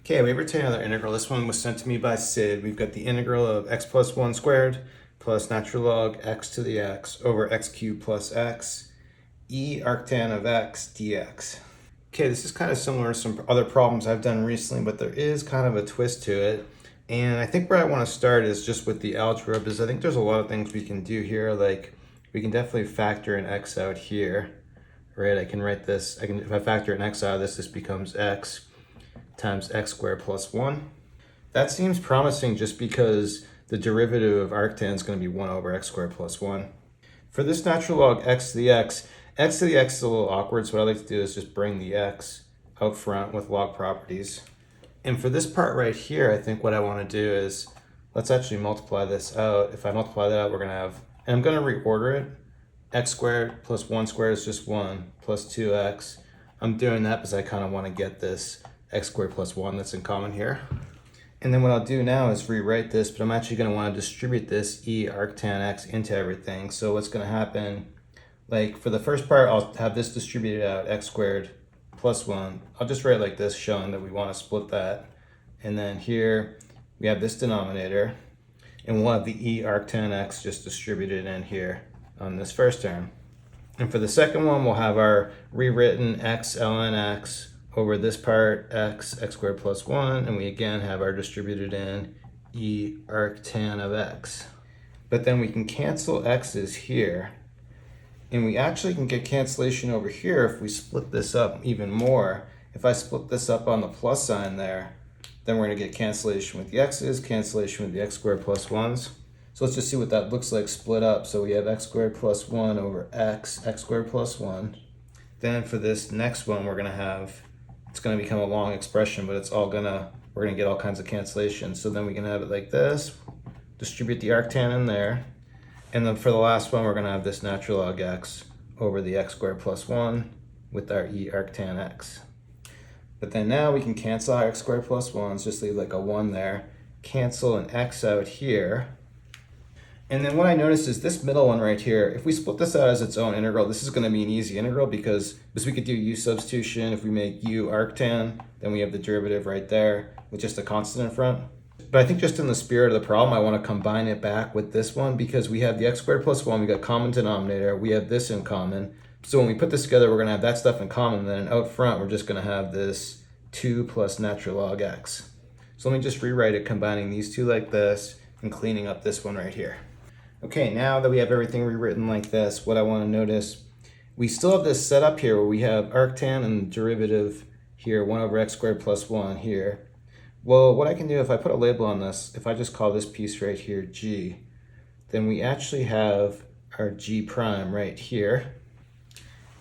Okay, we have another integral. This one was sent to me by Sid. We've got the integral of x plus 1 squared plus natural log x to the x over x cubed plus x e arctan of x dx. Okay, this is kind of similar to some other problems I've done recently, but there is kind of a twist to it. And I think where I want to start is just with the algebra, because I think there's a lot of things we can do here. Like we can definitely factor an x out here, right? I can write this, if I factor an x out of this becomes x times x squared plus 1. That seems promising just because the derivative of arctan is going to be 1 over x squared plus 1. For this natural log x to the x is a little awkward, so what I like to do is just bring the x out front with log properties. And for this part right here, I think what I want to do is, let's actually multiply this out. If I multiply that out, we're going to have, and I'm going to reorder it, x squared plus 1 squared is just 1 plus 2x. I'm doing that because I kind of want to get this x squared plus 1 that's in common here. And then what I'll do now is rewrite this, but I'm actually going to want to distribute this e arctan x into everything. So what's going to happen, like for the first part, I'll have this distributed out, x squared plus 1. I'll just write it like this, showing that we want to split that. And then here we have this denominator, and we'll have the e arctan x just distributed in here on this first term. And for the second one, we'll have our rewritten x ln x over this part, x squared plus 1, and we again have our distributed in e arctan of x. But then we can cancel x's here, and we actually can get cancellation over here if we split this up even more. If I split this up on the plus sign there, then we're going to get cancellation with the x's, cancellation with the x squared plus 1s. So let's just see what that looks like split up. So we have x squared plus 1 over x squared plus 1. Then for this next one, we're going to have, it's going to become a long expression, but we're going to get all kinds of cancellations. So then we can have it like this, distribute the arctan in there. And then for the last one, we're going to have this natural log x over the x squared plus 1 with our e arctan x. But then now we can cancel our x squared plus 1s, just leave like a 1 there, cancel an x out here. And then what I noticed is this middle one right here, if we split this out as its own integral, this is going to be an easy integral because we could do u substitution. If we make u arctan, then we have the derivative right there with just a constant in front. But I think just in the spirit of the problem, I want to combine it back with this one because we have the x squared plus 1, we got common denominator, we have this in common. So when we put this together, we're going to have that stuff in common. And then out front, we're just going to have this 2 plus natural log x. So let me just rewrite it, combining these two like this and cleaning up this one right here. Okay, now that we have everything rewritten like this, what I want to notice, we still have this set up here where we have arctan and the derivative here, 1 over x squared plus 1 here. Well, what I can do if I put a label on this, if I just call this piece right here g, then we actually have our g prime right here.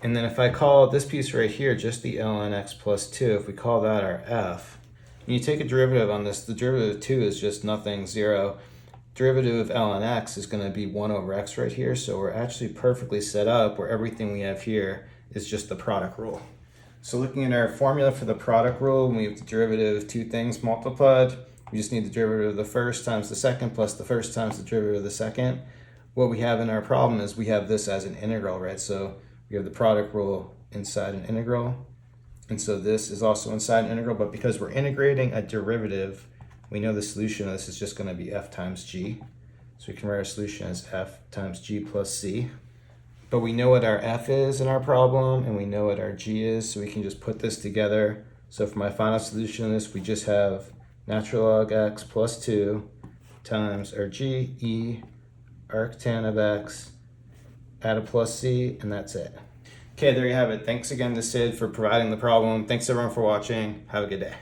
And then if I call this piece right here just the ln x plus 2, if we call that our f, when you take a derivative on this, the derivative of 2 is just nothing, 0. Derivative of ln x is going to be 1 over x right here, so we're actually perfectly set up where everything we have here is just the product rule. So looking at our formula for the product rule, when we have the derivative of two things multiplied, we just need the derivative of the first times the second plus the first times the derivative of the second. What we have in our problem is we have this as an integral, right? So we have the product rule inside an integral, and so this is also inside an integral, but because we're integrating a derivative, we know the solution of this is just going to be f times g. So we can write our solution as f times g plus c. But we know what our f is in our problem, and we know what our g is, so we can just put this together. So for my final solution of this, we just have natural log x plus 2 times our g, e arctan of x, add a plus c, and that's it. Okay, there you have it. Thanks again to Sid for providing the problem. Thanks everyone for watching. Have a good day.